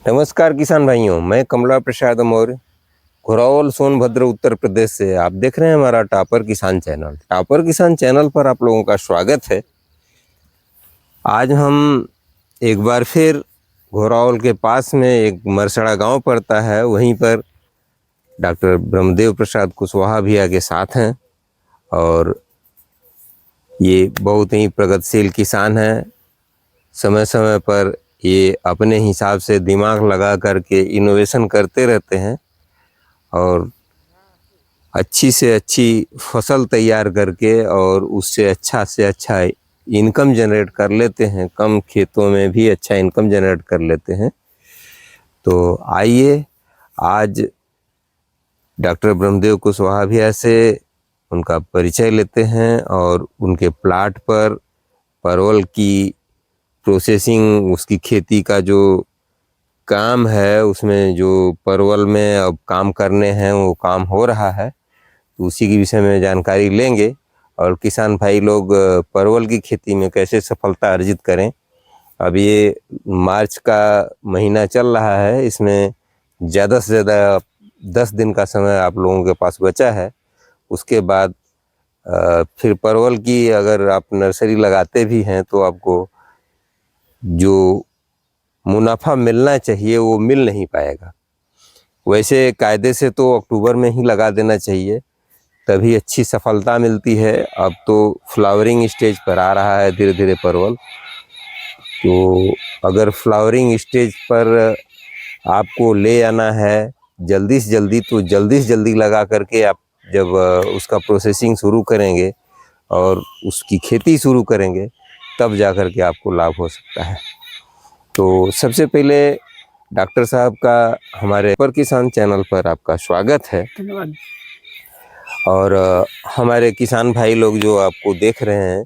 नमस्कार किसान भाइयों, मैं कमला प्रसाद मौर्य घोरावल सोनभद्र उत्तर प्रदेश से आप देख रहे हैं हमारा टॉपर किसान चैनल। टॉपर किसान चैनल पर आप लोगों का स्वागत है। आज हम एक बार फिर घोरावल के पास में एक मरसड़ा गांव पड़ता है, वहीं पर डॉक्टर ब्रह्मदेव प्रसाद कुशवाहा भैया के साथ हैं और ये बहुत ही प्रगतिशील किसान हैं। समय समय पर ये अपने हिसाब से दिमाग लगा करके इनोवेशन करते रहते हैं और अच्छी से अच्छी फसल तैयार करके और उससे अच्छा इनकम जनरेट कर लेते हैं। कम खेतों में भी अच्छा इनकम जनरेट कर लेते हैं। तो आइए आज डॉक्टर ब्रह्मदेव कुशवाहा भैया से उनका परिचय लेते हैं और उनके प्लाट पर परवल की प्रोसेसिंग, उसकी खेती का जो काम है, उसमें जो परवल में अब काम करने हैं वो काम हो रहा है, तो उसी के विषय में जानकारी लेंगे और किसान भाई लोग परवल की खेती में कैसे सफलता अर्जित करें। अब ये मार्च का महीना चल रहा है, इसमें ज़्यादा से ज़्यादा 10 दिन का समय आप लोगों के पास बचा है। उसके बाद फिर परवल की अगर आप नर्सरी लगाते भी हैं तो आपको जो मुनाफा मिलना चाहिए वो मिल नहीं पाएगा। वैसे कायदे से तो अक्टूबर में ही लगा देना चाहिए, तभी अच्छी सफलता मिलती है। अब तो फ्लावरिंग स्टेज पर आ रहा है धीरे धीरे परवल, तो अगर फ्लावरिंग स्टेज पर आपको ले आना है जल्दी से जल्दी, तो जल्दी से जल्दी लगा करके आप जब उसका प्रोसेसिंग शुरू करेंगे और उसकी खेती शुरू करेंगे तब जा कर के आपको लाभ हो सकता है। तो सबसे पहले डॉक्टर साहब का हमारे टॉपर किसान चैनल पर आपका स्वागत है। धन्यवाद। और हमारे किसान भाई लोग जो आपको देख रहे हैं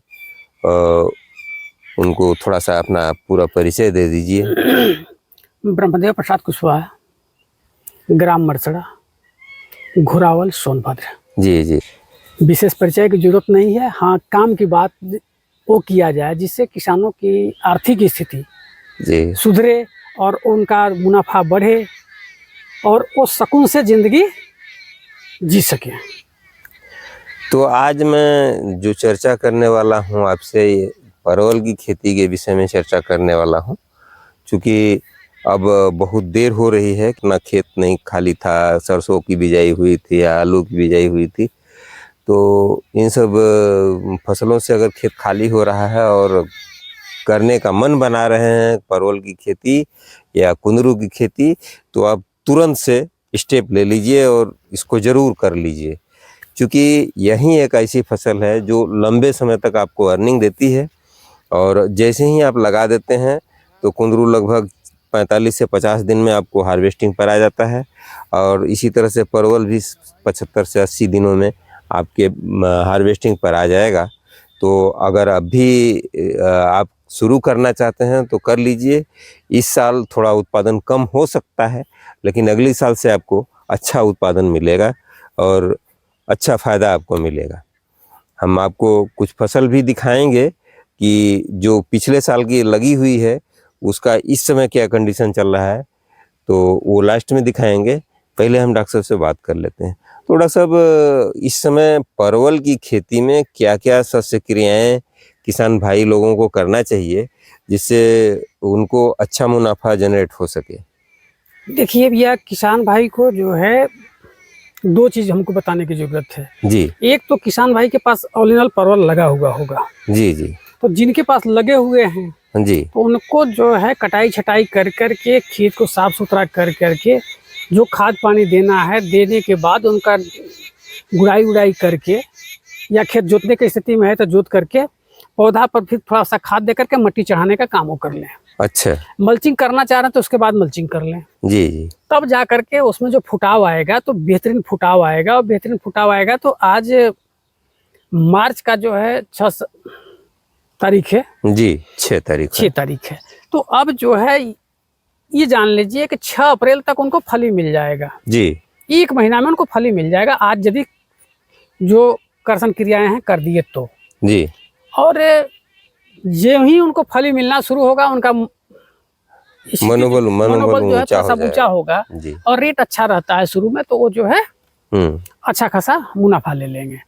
उनको थोड़ा सा अपना पूरा परिचय दे दीजिए। ब्रह्मदेव प्रसाद कुशवाहा, ग्राम मरसड़ा, घोरावल, सोनभद्र। जी जी। विशेष परिचय की जरूरत नहीं है। हाँ, काम की बात वो किया जाए जिससे किसानों की आर्थिक स्थिति जी सुधरे और उनका मुनाफा बढ़े और वो सुकून से जिंदगी जी सके। तो आज मैं जो चर्चा करने वाला हूँ आपसे, ये परवल की खेती के विषय में चर्चा करने वाला हूँ। क्योंकि अब बहुत देर हो रही है, इतना खेत नहीं खाली था, सरसों की बिजाई हुई थी या आलू की बिजाई हुई थी, तो इन सब फसलों से अगर खेत खाली हो रहा है और करने का मन बना रहे हैं परवल की खेती या कुंदरू की खेती, तो आप तुरंत से स्टेप ले लीजिए और इसको ज़रूर कर लीजिए। क्योंकि यही एक ऐसी फसल है जो लंबे समय तक आपको अर्निंग देती है और जैसे ही आप लगा देते हैं तो कुंदरू लगभग 45 से 50 दिन में आपको हार्वेस्टिंग पर आ जाता है और इसी तरह से परवल भी 75 से 80 दिनों में आपके हार्वेस्टिंग पर आ जाएगा। तो अगर अभी आप शुरू करना चाहते हैं तो कर लीजिए। इस साल थोड़ा उत्पादन कम हो सकता है, लेकिन अगली साल से आपको अच्छा उत्पादन मिलेगा और अच्छा फ़ायदा आपको मिलेगा। हम आपको कुछ फसल भी दिखाएंगे कि जो पिछले साल की लगी हुई है उसका इस समय क्या कंडीशन चल रहा है, तो वो लास्ट में दिखाएंगे। पहले हम डॉक्टर साहब से बात कर लेते हैं। तो डॉक्टर साहब, इस समय परवल की खेती में क्या क्या शस्य क्रियाएँ किसान भाई लोगों को करना चाहिए जिससे उनको अच्छा मुनाफा जनरेट हो सके? देखिए भैया, किसान भाई को जो है दो चीज हमको बताने की जरूरत है। जी एक तो किसान भाई के पास ओरिजिनल परवल लगा हुआ होगा, जी जी। तो जिनके पास लगे हुए हैं जी तो उनको जो है कटाई छटाई कर करके खेत को साफ सुथरा कर करके जो खाद पानी देना है, देने के बाद उनका गुड़ाई उड़ाई करके या खेत जोतने की स्थिति में है तो जोत करके पौधा पर फिर थोड़ा सा खाद दे करके मट्टी चढ़ाने का काम वो कर लें। अच्छा। मल्चिंग करना चाह रहे हैं तो उसके बाद मल्चिंग कर लें। जी जी। तब जा करके उसमें जो फुटाव आएगा तो बेहतरीन फुटाव आएगा, और बेहतरीन फुटाव आएगा तो आज मार्च का जो है 6 तारीख है जी 6 तारीख 6 तारीख है। तो अब जो है ये जान लीजिए कि 6 अप्रैल तक उनको फली मिल जाएगा। जी। 1 महीना में उनको फली मिल जाएगा, आज यदि जो कर्षण क्रियाएं हैं कर दिए तो। जी। और जो ही उनको फली मिलना शुरू होगा, उनका मनोबल जो है ऊंचा थोड़ा सा हो ऊंचा होगा जी। और रेट अच्छा रहता है शुरू में, तो वो जो है अच्छा खासा मुनाफा ले लेंगे।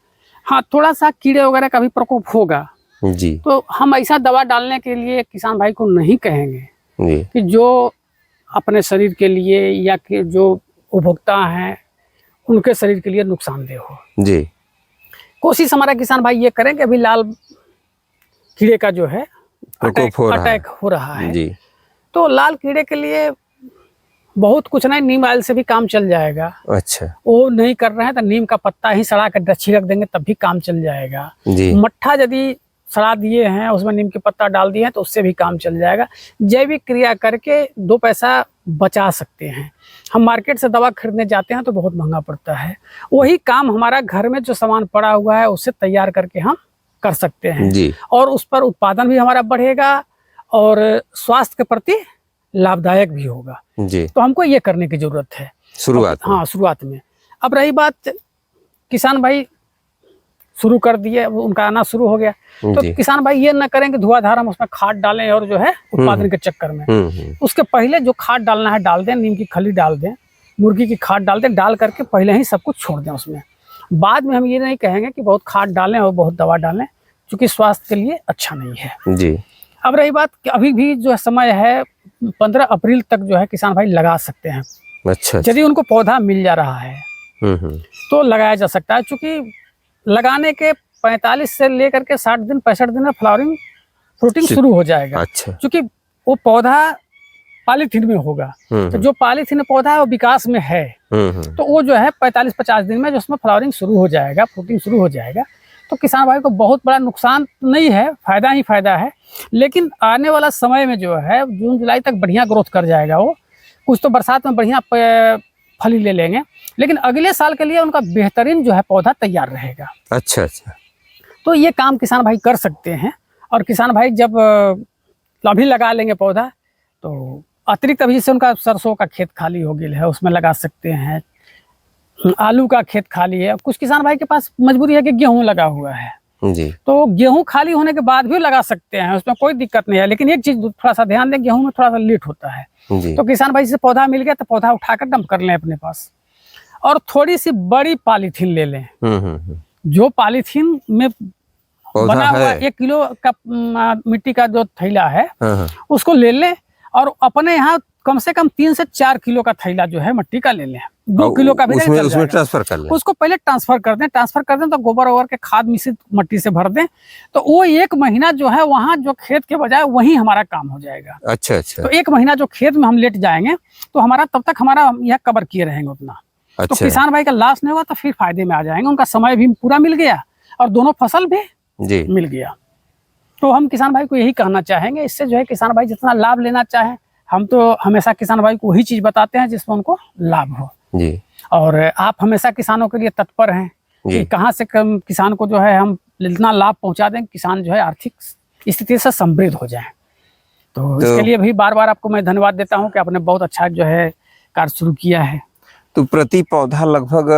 हाँ, थोड़ा सा कीड़े वगैरह का भी प्रकोप होगा जी तो हम ऐसा दवा डालने के लिए किसान भाई को नहीं कहेंगे जी कि जो अपने शरीर के लिए या कि जो उपभोक्ता हैं उनके शरीर के लिए नुकसानदेह हो। जी। कोशिश हमारा किसान भाई ये करें कि अभी लाल कीड़े का जो है प्रकोप हो रहा है। अटैक हो रहा है, जी। तो लाल कीड़े के लिए बहुत कुछ नहीं, नीम ऑयल से भी काम चल जाएगा। अच्छा वो नहीं कर रहे हैं तो नीम का पत्ता ही सड़ा कर छिड़क देंगे तब भी काम चल जाएगा। जी। मट्ठा यदि सड़ा दिए हैं उसमें नीम के पत्ता डाल दिए हैं तो उससे भी काम चल जाएगा। जैविक क्रिया करके 2 पैसा बचा सकते हैं। हम मार्केट से दवा खरीदने जाते हैं तो बहुत महंगा पड़ता है, वही काम हमारा घर में जो सामान पड़ा हुआ है उससे तैयार करके हम कर सकते हैं जी। और उस पर उत्पादन भी हमारा बढ़ेगा और स्वास्थ्य के प्रति लाभदायक भी होगा। जी। तो हमको ये करने की जरूरत है शुरुआत में। हाँ, शुरुआत में। अब रही बात, किसान भाई शुरू कर दिए, उनका आना शुरू हो गया, तो जी। किसान भाई ये ना करें कि धुआंधार हम उसमें खाद डालें और जो है उत्पादन के चक्कर में उसके पहले जो खाद डालना है डाल दें, नीम की खली डाल दें, मुर्गी की खाद डाल दें, डाल करके पहले ही सब कुछ छोड़ दें उसमें। बाद में हम ये नहीं कहेंगे कि बहुत खाद डालें और बहुत दवा डालें, क्योंकि स्वास्थ्य के लिए अच्छा नहीं है। जी। अब रही बात कि अभी भी जो समय है 15 अप्रैल तक जो है किसान भाई लगा सकते हैं। अच्छा। यदि उनको पौधा मिल जा रहा है तो लगाया जा सकता है, क्योंकि लगाने के 45 से लेकर के 60 दिन 65 दिन में फ्रूटिंग शुरू हो जाएगा। अच्छा। क्योंकि वो पौधा पॉलीथीन में होगा, तो जो पॉलीथीन में पौधा है वो विकास में है, तो वो जो है 45-50 दिन में जो उसमें फ्लावरिंग शुरू हो जाएगा, फ्रूटिंग शुरू हो जाएगा। तो किसान भाई को बहुत बड़ा नुकसान नहीं है, फायदा ही फायदा है। लेकिन आने वाला समय में जो है जून जुलाई तक बढ़िया ग्रोथ कर जाएगा वो, कुछ तो बरसात में बढ़िया फली ले लेंगे, लेकिन अगले साल के लिए उनका बेहतरीन जो है पौधा तैयार रहेगा। अच्छा अच्छा। तो ये काम किसान भाई कर सकते हैं। और किसान भाई जब अभी लगा लेंगे पौधा तो अतिरिक्त अभी से उनका सरसों का खेत खाली हो गया है उसमें लगा सकते हैं, आलू का खेत खाली है, कुछ किसान भाई के पास मजबूरी है कि गेहूं लगा हुआ है जी। तो गेहूं खाली होने के बाद भी लगा सकते हैं, उसमें कोई दिक्कत नहीं है। लेकिन एक चीज थोड़ा सा ध्यान दें, गेहूं में थोड़ा सा लेट होता है जी। तो किसान भाई से पौधा मिल गया तो पौधा उठाकर डंप कर लें अपने पास और थोड़ी सी बड़ी पॉलीथीन ले लें। जो पॉलीथीन में बना हुआ 1 किलो का मिट्टी का जो थैला है उसको ले लें और अपने यहाँ कम से कम 3 से 4 किलो का थैला जो है मिट्टी का ले लें। 2 किलो का भी उसमें ट्रांसफर कर लें। उसको पहले ट्रांसफर कर दें तो गोबर वोबर के खाद मिश्रित मट्टी से भर दें, तो वो 1 महीना जो है वहाँ जो खेत के बजाय वहीं हमारा काम हो जाएगा। अच्छा अच्छा। तो 1 महीना जो खेत में हम लेट जाएंगे तो हमारा तब तक हमारा यह कवर किए रहेंगे उतना। अच्छा। तो किसान भाई का लॉस नहीं होगा तो फिर फायदे में आ जाएंगे, उनका समय भी पूरा मिल गया और दोनों फसल भी जी मिल गया। तो हम किसान भाई को यही कहना चाहेंगे, इससे जो है किसान भाई जितना लाभ लेना चाहे, हम तो हमेशा किसान भाई को वही चीज बताते हैं जिसमें उनको लाभ हो जी। और आप हमेशा किसानों के लिए तत्पर हैं कि कहाँ से कम किसान को जो है हम इतना लाभ पहुंचा दें, किसान जो है आर्थिक स्थिति से समृद्ध हो जाए। तो इसके लिए भी बार बार आपको मैं धन्यवाद देता हूँ कि आपने बहुत अच्छा जो है कार्य शुरू किया है। तो प्रति पौधा लगभग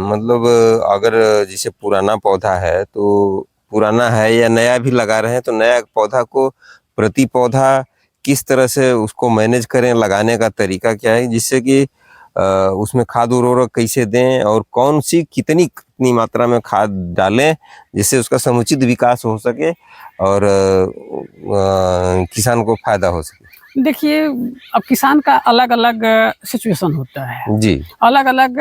मतलब अगर जैसे पुराना पौधा है तो पुराना है या नया भी लगा रहे हैं तो नया पौधा को प्रति पौधा किस तरह से उसको मैनेज करें, लगाने का तरीका क्या है, जिससे कि उसमें खाद उर्वरक कैसे दें और कौन सी कितनी मात्रा में खाद डालें जिससे उसका समुचित विकास हो सके और किसान को फायदा हो सके। देखिए, अब किसान का अलग अलग सिचुएशन होता है जी, अलग अलग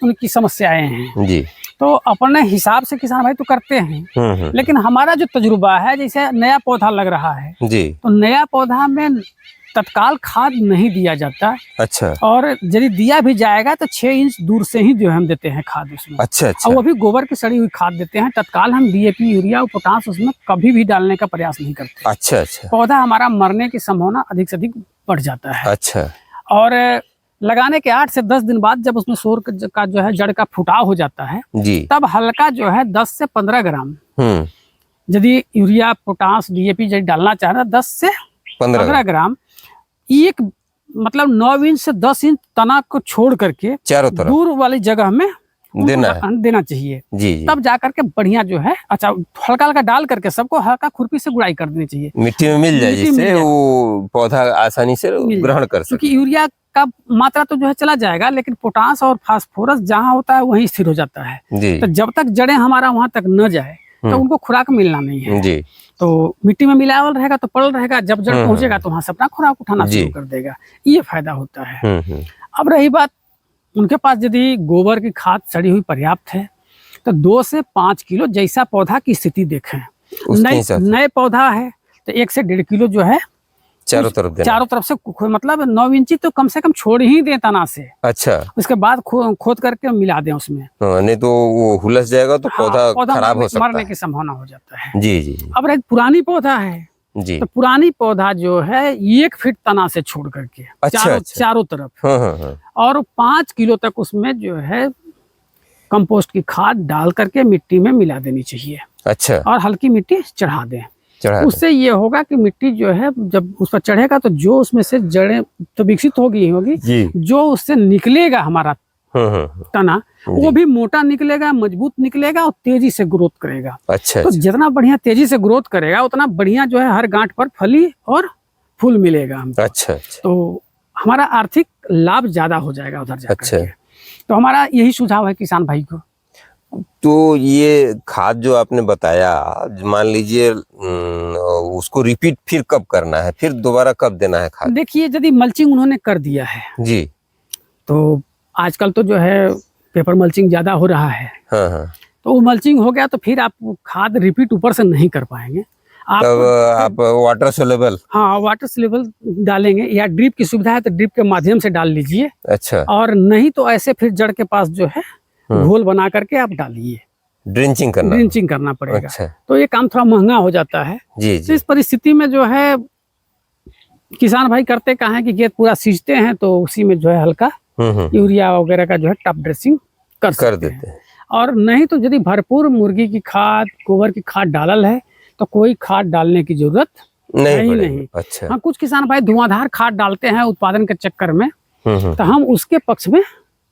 उनकी समस्याएं हैं जी। तो अपने हिसाब से किसान भाई तो करते हैं, लेकिन हमारा जो तजुर्बा है, जैसे नया पौधा लग रहा है जी, तो नया पौधा में तत्काल खाद नहीं दिया जाता। अच्छा। और यदि दिया भी जाएगा तो 6 इंच दूर से ही जो हम देते हैं खाद उसमें। अच्छा अच्छा। और वो भी गोबर की सड़ी हुई खाद देते हैं, तत्काल हम DAP यूरिया और पोटाश उसमें कभी भी डालने का प्रयास नहीं करते। अच्छा अच्छा। पौधा हमारा मरने की संभावना अधिक से अधिक बढ़ जाता है। अच्छा। और लगाने के 8 से 10 दिन बाद जब उसमें सोर का जो है जड़ का फुटाव हो जाता है जी, तब हल्का जो है 10 से 15 ग्राम यदि यूरिया पोटाश DAP यदि डालना चाह रहे 10 से 15 ग्राम एक मतलब 9 इंच से 10 इंच तना को छोड़ करके चारों तरफ दूर वाली जगह में देना है। देना चाहिए। जी जी। तब जाकर के बढ़िया जो है, अच्छा हल्का हल्का डाल करके सबको हल्का खुरपी से गुड़ाई कर देनी चाहिए, मिट्टी में मिल जाए, मिट्टी में जिससे मिल जाए। वो पौधा आसानी से मिल ग्रहण जाए। कर सके। क्योंकि यूरिया का मात्रा तो जो है चला जाएगा, लेकिन पोटास और फास्फोरस जहाँ होता है वहीं स्थिर हो जाता है। जी तो जब तक जड़ें हमारा वहां तक न जाए तो उनको खुराक मिलना नहीं है। जी। तो मिट्टी में मिलावल रहेगा तो पड़ल रहेगा, जब जड़ पहुंचेगा तो वहां से अपना खुराक उठाना जी। शुरू कर देगा। ये फायदा होता है। हम्म। अब रही बात, उनके पास यदि गोबर की खाद सड़ी हुई पर्याप्त है तो 2 से 5 किलो, जैसा पौधा की स्थिति देखें। उसके हिसाब से। नए पौधा है तो 1 से 1.5 किलो जो है चारों तरफ देना। चारों तरफ से मतलब 9 इंची तो कम से कम छोड़ ही दें तना से। अच्छा। उसके बाद खोद करके मिला दें उसमें। नहीं तो वो हुलस जाएगा तो पौधा खराब हो सकता है, मरने की संभावना हो जाता है। जी जी। अब रही पुरानी पौधा है जी। तो पुरानी पौधा जो है 1 फीट तना से छोड़ करके अच्छा। चारों तरफ, हाँ। और 5 किलो तक उसमें जो है कंपोस्ट की खाद डाल करके मिट्टी में मिला देनी चाहिए। अच्छा। और हल्की मिट्टी चढ़ा दें। चढ़ा उससे ये होगा कि मिट्टी जो है जब उस पर चढ़ेगा तो जो उसमें से जड़ें तो विकसित होगी जी। जो उससे निकलेगा हमारा तना, वो भी मोटा निकलेगा, मजबूत निकलेगा और तेजी से ग्रोथ करेगा। अच्छा। तो जितना बढ़िया तेजी से ग्रोथ करेगा उतना बढ़िया जो है हर गांठ पर फली और फूल मिलेगा हमको। अच्छा। तो हमारा आर्थिक लाभ ज्यादा हो जाएगा उधर जाकर अच्छा। के। तो हमारा यही सुझाव है किसान भाई को। तो ये खाद जो आपने बताया, मान लीजिए उसको रिपीट फिर कब करना है, फिर दोबारा कब देना है खाद? देखिए, यदि मल्चिंग उन्होंने कर दिया है जी, तो आजकल तो जो है पेपर मल्चिंग ज्यादा हो रहा है। हाँ। तो वो मल्चिंग हो गया तो फिर आप खाद रिपीट ऊपर से नहीं कर पाएंगे। तब आप वाटर सोलेबल, हाँ, वाटर सोल्यूबल डालेंगे, या ड्रिप की सुविधा है तो ड्रिप के माध्यम से डाल लीजिए। अच्छा। और नहीं तो ऐसे फिर जड़ के पास जो है घोल बना करके आप डालिए। ड्रिंचिंग करना पड़ेगा। अच्छा। तो ये काम थोड़ा महंगा हो जाता है। जी तो जी। इस परिस्थिति में जो है किसान भाई करते कहाँ हैं कि खेत पूरा सींचते हैं तो उसी में जो है हल्का यूरिया वगैरह का जो है टॉप ड्रेसिंग कर देते हैं। और नहीं तो यदि भरपूर मुर्गी की खाद, गोबर की खाद डालल है तो कोई खाद डालने की जरूरत नहीं। अच्छा। हाँ, कुछ किसान भाई धुआंधार खाद डालते हैं उत्पादन के चक्कर में, तो हम उसके पक्ष में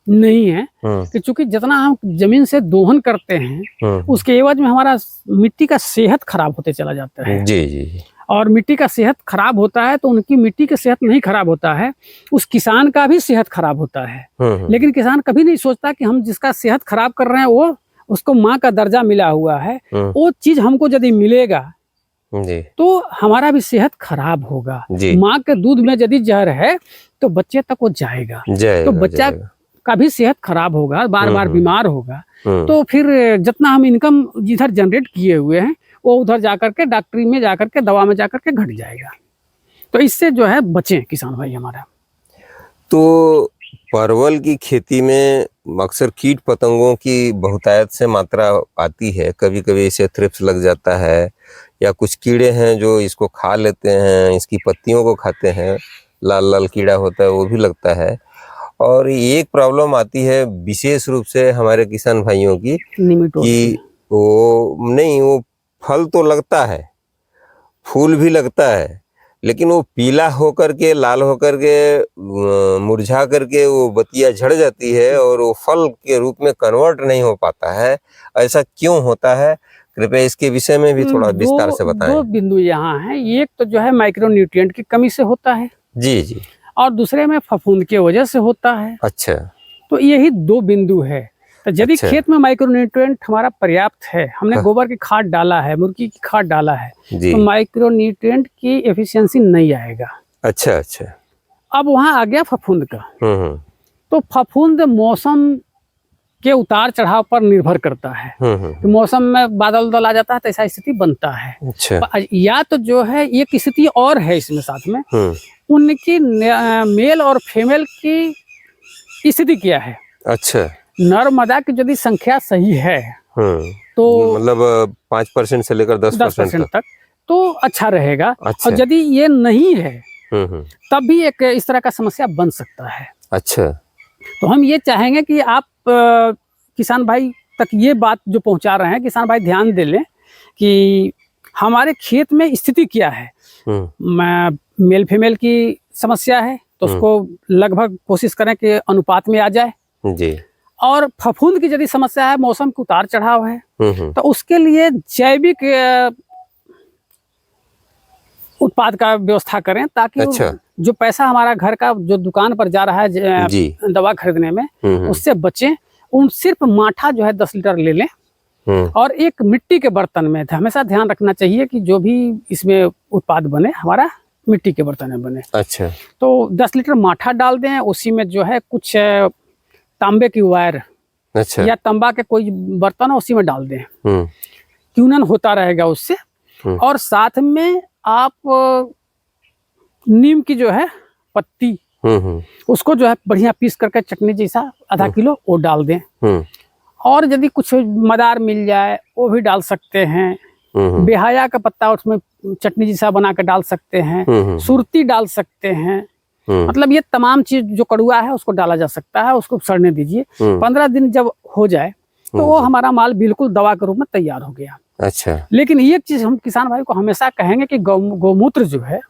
नहीं है कि चूंकि जितना हम जमीन से दोहन करते हैं उसके एवज में हमारा मिट्टी का सेहत खराब होते चला जाता है। जी जी। और मिट्टी का सेहत खराब होता है तो उनकी मिट्टी का सेहत नहीं खराब होता है, उस किसान का भी सेहत खराब होता है। लेकिन किसान कभी नहीं सोचता कि हम जिसका सेहत खराब कर रहे हैं वो उसको माँ का दर्जा मिला हुआ है, वो चीज हमको यदि मिलेगा जी, तो हमारा भी सेहत खराब होगा। जी। माँ के दूध में यदि जहर है तो बच्चे तक वो जाएगा तो बच्चा का भी सेहत खराब होगा, बार बार बीमार होगा। तो फिर जितना हम इनकम जिधर जनरेट किए हुए हैं वो उधर जाकर के डॉक्टरी में जाकर के दवा में जाकर के घट जाएगा। तो इससे जो है बचें किसान भाई हमारा। तो परवल की खेती में अक्सर कीट पतंगों की बहुतायत से मात्रा आती है, कभी कभी इसे थ्रिप्स लग जाता है या कुछ कीड़े हैं जो इसको खा लेते हैं, इसकी पत्तियों को खाते हैं, लाल लाल कीड़ा होता है वो भी लगता है। और एक प्रॉब्लम आती है विशेष रूप से हमारे किसान भाइयों की कि वो फल तो लगता है, फूल भी लगता है, लेकिन वो पीला होकर के, लाल होकर के, मुरझा करके वो बतिया झड़ जाती है और वो फल के रूप में कन्वर्ट नहीं हो पाता है। ऐसा क्यों होता है? कृपया इसके विषय में भी थोड़ा विस्तार से बताएं। 2 बिंदु यहाँ हैं। एक तो जो है माइक्रो न्यूट्रिएंट की कमी से होता है जी जी, और दूसरे में फफूंद के वजह से होता है। अच्छा। तो यही 2 बिंदु है। तो यदि खेत में माइक्रो न्यूट्रिएंट हमारा पर्याप्त है, हमने गोबर की खाद डाला है, मुर्गी की खाद डाला है, तो माइक्रो न्यूट्रिएंट की एफिशिएंसी नहीं आएगा। अच्छा। अब वहाँ आ गया फफूंद का। तो फफूंद मौसम के उतार चढ़ाव पर निर्भर करता है। तो मौसम में बादल उदल आ जाता है तो ऐसा स्थिति बनता है। अच्छा। या तो जो है एक स्थिति और है इसमें साथ में, उनकी मेल और फीमेल की स्थिति क्या है। अच्छा। नर मादा की यदि संख्या सही है तो मतलब 5% से लेकर 10% तक तो अच्छा रहेगा। अच्छा। और यदि ये नहीं है तब भी एक इस तरह का समस्या बन सकता है। अच्छा। तो हम ये चाहेंगे कि आप किसान भाई तक ये बात जो पहुंचा रहे हैं, किसान भाई ध्यान दे लें कि हमारे खेत में स्थिति क्या है। मेल फीमेल की समस्या है तो उसको लगभग कोशिश करें कि अनुपात में आ जाए जी। और फफूंद की यदि समस्या है, मौसम के उतार चढ़ाव है, तो उसके लिए जैविक उत्पाद का व्यवस्था करें, ताकि अच्छा। जो पैसा हमारा घर का जो दुकान पर जा रहा है जी। दवा खरीदने में, उससे बचें। उन सिर्फ माठा जो है 10 लीटर ले लें, और एक मिट्टी के बर्तन में हमेशा ध्यान रखना चाहिए कि जो भी इसमें उत्पाद बने हमारा मिट्टी के बर्तन में बने। अच्छा। तो 10 लीटर माठा डाल दें, उसी में जो है कुछ तांबे की वायर अच्छा। या तांबा के कोई बर्तन हो, उसी में डाल दें, क्यूनन होता रहेगा उससे। और साथ में आप नीम की जो है पत्ती, उसको जो है बढ़िया पीस करके चटनी जैसा आधा किलो वो डाल दें। और यदि कुछ मदार मिल जाए वो भी डाल सकते हैं। बेहाया का पत्ता उसमें चटनी जैसा बना के डाल सकते हैं। सुरती डाल सकते हैं। मतलब ये तमाम चीज जो कड़ुआ है उसको डाला जा सकता है। उसको सड़ने दीजिए। 15 दिन जब हो जाए तो वो हमारा माल बिल्कुल दवा के रूप में तैयार हो गया। अच्छा। लेकिन एक चीज हम किसान भाई को हमेशा कहेंगे कि गौमूत्र जो है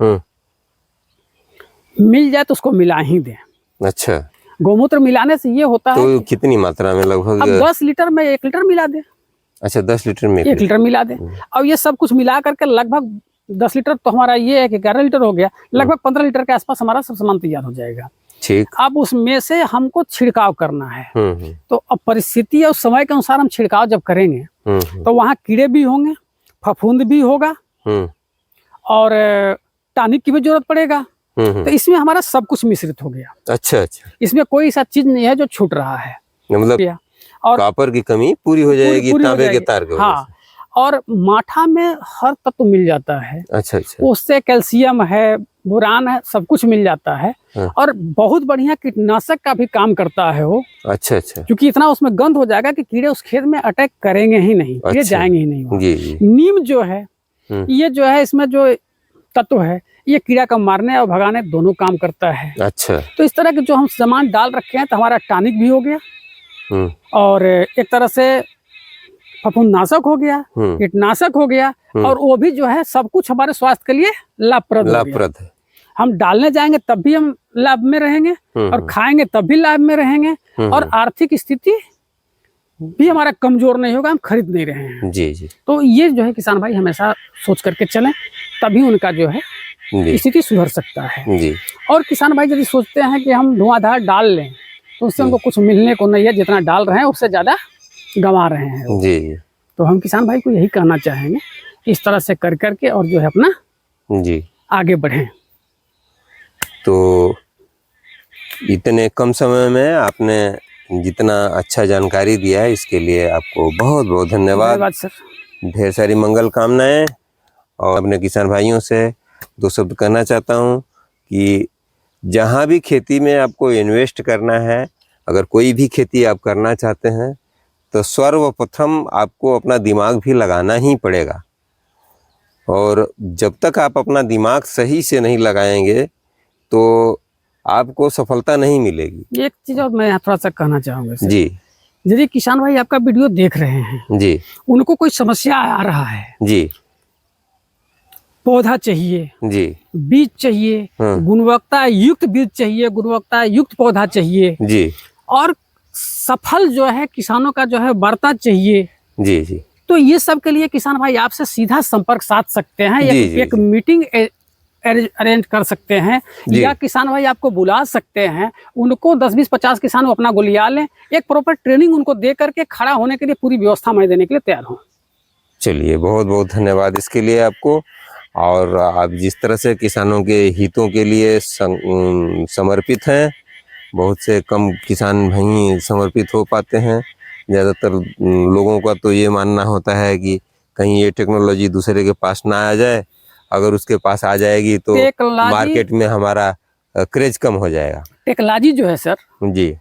मिल जाए तो उसको मिला ही दें। अच्छा। गौमूत्र मिलाने से ये होता है तो कितनी मात्रा में लगभग? अब 10 लीटर में 1 लीटर मिला दें। अच्छा, 10 लीटर में 1 लीटर मिला दें। अब ये सब कुछ मिला करके लगभग 10 लीटर तो हमारा ये है कि 11 लीटर हो गया। लगभग 15 लीटर के आसपास हमारा सब सामान तैयार हो जाएगा। ठीक। अब उसमें से हमको छिड़काव करना है। तो अब परिस्थिति और समय के अनुसार हम छिड़काव जब करेंगे तो वहाँ कीड़े भी होंगे, फफूंद भी होगा, और टॉनिक की भी जरूरत पड़ेगा। तो इसमें हमारा सब कुछ मिश्रित हो गया। अच्छा अच्छा। इसमें कोई ऐसा चीज नहीं है जो छूट रहा है। मतलब और कॉपर की कमी पूरी हो जाएगी तांबे के तार की वजह हाँ। और माठा में हर तत्व मिल जाता है। अच्छा अच्छा। उससे कैल्शियम है, बोरान है, सब कुछ मिल जाता है। और बहुत बढ़िया कीटनाशक का भी काम करता है वो। अच्छा अच्छा। क्योंकि इतना उसमें गंध हो जाएगा कि कीड़े उस खेत में अटैक करेंगे ही नहीं, कीड़े जाएंगे ही नहीं। जी। नीम जो है ये जो है इसमें जो तत्व है ये कीड़ा का मारने और भगाने दोनों काम करता है। अच्छा। तो इस तरह के जो हम सामान डाल रखे हैं तो हमारा टॉनिक भी हो गया, और एक तरह से फफूंदनाशक हो गया, कीटनाशक हो गया, और वो भी जो है सब कुछ हमारे स्वास्थ्य के लिए लाभप्रद है। हम डालने जाएंगे तब भी हम लाभ में रहेंगे, और खाएंगे तब भी लाभ में रहेंगे, और आर्थिक स्थिति भी हमारा कमजोर नहीं होगा, हम खरीद नहीं रहे हैं। जी जी। तो ये जो है किसान भाई हमेशा सोच करके चलें, तभी उनका जो है स्थिति सुधर सकता है। जी। और किसान भाई यदि सोचते हैं कि हम धुआंधार डाल लें तो उससे उनको कुछ मिलने को नहीं है, जितना डाल रहे हैं उससे ज्यादा गंवा रहे हैं। जी। तो हम किसान भाई को यही कहना चाहेंगे इस तरह से कर करके और जो है अपना जी आगे बढ़ें। तो इतने कम समय में आपने जितना अच्छा जानकारी दिया है इसके लिए आपको बहुत बहुत धन्यवाद सर। ढेर सारी मंगल कामनाएं। और अपने किसान भाइयों से 2 शब्द कहना चाहता हूं कि जहां भी खेती में आपको इन्वेस्ट करना है, अगर कोई भी खेती आप करना चाहते हैं तो सर्वप्रथम आपको अपना दिमाग भी लगाना ही पड़ेगा। और जब तक आप अपना दिमाग सही से नहीं लगाएंगे तो आपको सफलता नहीं मिलेगी। एक चीज और मैं थोड़ा सा कहना चाहूँगा जी। यदि किसान भाई आपका वीडियो देख रहे हैं जी, उनको कोई समस्या आ रहा है जी, पौधा चाहिए जी, बीज चाहिए, गुणवत्ता युक्त बीज चाहिए, गुणवत्ता युक्त पौधा चाहिए जी, और सफल जो है किसानों का जो है वार्ता चाहिए जी जी, तो ये सब के लिए किसान भाई आपसे सीधा संपर्क साध सकते हैं। एक मीटिंग अरेंज कर सकते हैं, या किसान भाई आपको बुला सकते हैं। उनको 10, 20, 50 किसान अपना गोलिया लें, एक प्रॉपर ट्रेनिंग उनको दे करके खड़ा होने के लिए पूरी व्यवस्था मैं देने के लिए तैयार हूँ। चलिए, बहुत बहुत धन्यवाद इसके लिए आपको। और आप जिस तरह से किसानों के हितों के लिए समर्पित हैं, बहुत से कम किसान भाई समर्पित हो पाते हैं। ज़्यादातर लोगों का तो ये मानना होता है कि कहीं ये टेक्नोलॉजी दूसरे के पास ना आ जाए, अगर उसके पास आ जाएगी तो मार्केट में हमारा क्रेज कम हो जाएगा। टेक्नोलॉजी जो है सर जी,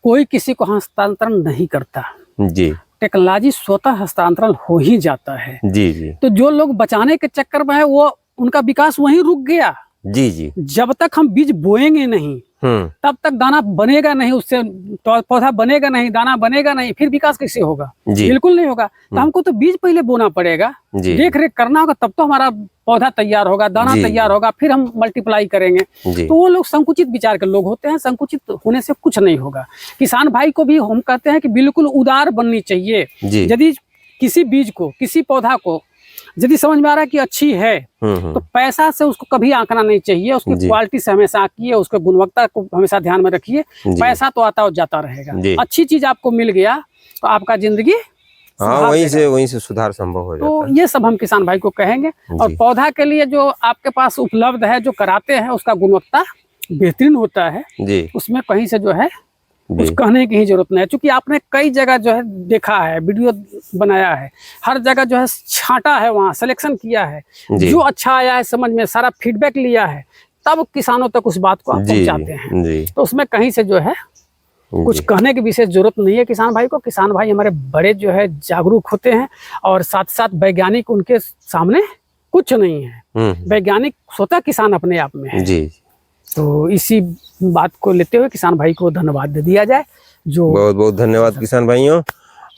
कोई किसी को हस्तांतरण नहीं करता जी, टेक्नोलॉजी स्वतः हस्तांतरण हो ही जाता है जी जी। तो जो लोग बचाने के चक्कर में है वो उनका विकास वहीं रुक गया जी जी। जब तक हम बीज बोएंगे नहीं तब तक दाना बनेगा नहीं, उससे तो पौधा बनेगा नहीं, दाना बनेगा नहीं, फिर विकास कैसे होगा? जी। बिल्कुल नहीं होगा। तो हमको तो बीज पहले बोना पड़ेगा, जी। देख रेख करना होगा, तब तो हमारा पौधा तैयार होगा, दाना जी। तैयार होगा, फिर हम मल्टीप्लाई करेंगे। जी। तो वो लोग संकुचित विचार के लोग होते हैं, संकुचित होने से कुछ नहीं होगा। किसान भाई को भी हम कहते हैं कि बिल्कुल उदार बननी चाहिए। जी। यदि किसी बीज को, किसी पौधा को यदि समझ में आ रहा है कि अच्छी है, तो पैसा से उसको कभी आंकना नहीं चाहिए। उसकी जी। क्वालिटी से हमेशा आंकिए, उसके गुणवत्ता को हमेशा ध्यान में रखिए। जी। पैसा तो आता और जाता रहेगा। जी। अच्छी चीज आपको मिल गया तो आपका जिंदगी हाँ, वहीं से सुधार संभव हो जाता तो है। ये सब हम किसान भाई को कहेंगे। और जी। पौधा के लिए जो आपके पास उपलब्ध है, जो कराते हैं, उसका गुणवत्ता बेहतरीन होता है। जी। उसमें कहीं से जो है जी। कुछ कहने की ही जरूरत नहीं है, क्योंकि आपने कई जगह जो है देखा है, वीडियो बनाया है, हर जगह जो है छांटा है, वहाँ सिलेक्शन किया है, जी। जो अच्छा आया है समझ में, सारा फीडबैक लिया है, तब किसानों तक उस बात को आप जी। पहुंचाते हैं। जी। तो उसमें कहीं से जो है कुछ जी। कहने की विशेष जरूरत नहीं है किसान भाई को। किसान भाई हमारे बड़े जो है जागरूक होते हैं, और साथ साथ वैज्ञानिक उनके सामने कुछ नहीं है। वैज्ञानिक स्वतः किसान अपने आप में है। जी। तो इसी बात को लेते हुए किसान भाई को धन्यवाद दे दिया जाए। जो बहुत बहुत धन्यवाद किसान भाइयों।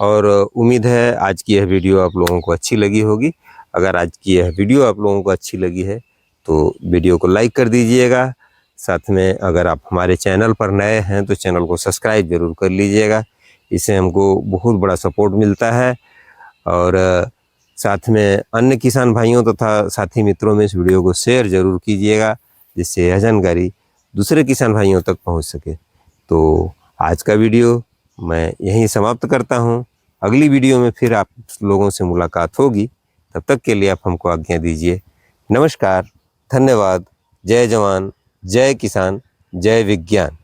और उम्मीद है आज की यह वीडियो आप लोगों को अच्छी लगी होगी। अगर आज की यह वीडियो आप लोगों को अच्छी लगी है तो वीडियो को लाइक कर दीजिएगा। साथ में अगर आप हमारे चैनल पर नए हैं तो चैनल को सब्सक्राइब जरूर कर लीजिएगा। इससे हमको बहुत बड़ा सपोर्ट मिलता है। और साथ में अन्य किसान भाइयों तथा साथी मित्रों में इस वीडियो को शेयर जरूर कीजिएगा, जिससे यह जानकारी दूसरे किसान भाइयों तक पहुंच सके। तो आज का वीडियो मैं यहीं समाप्त करता हूं। अगली वीडियो में फिर आप लोगों से मुलाकात होगी। तब तक के लिए आप हमको आज्ञा दीजिए। नमस्कार, धन्यवाद। जय जवान, जय किसान, जय विज्ञान।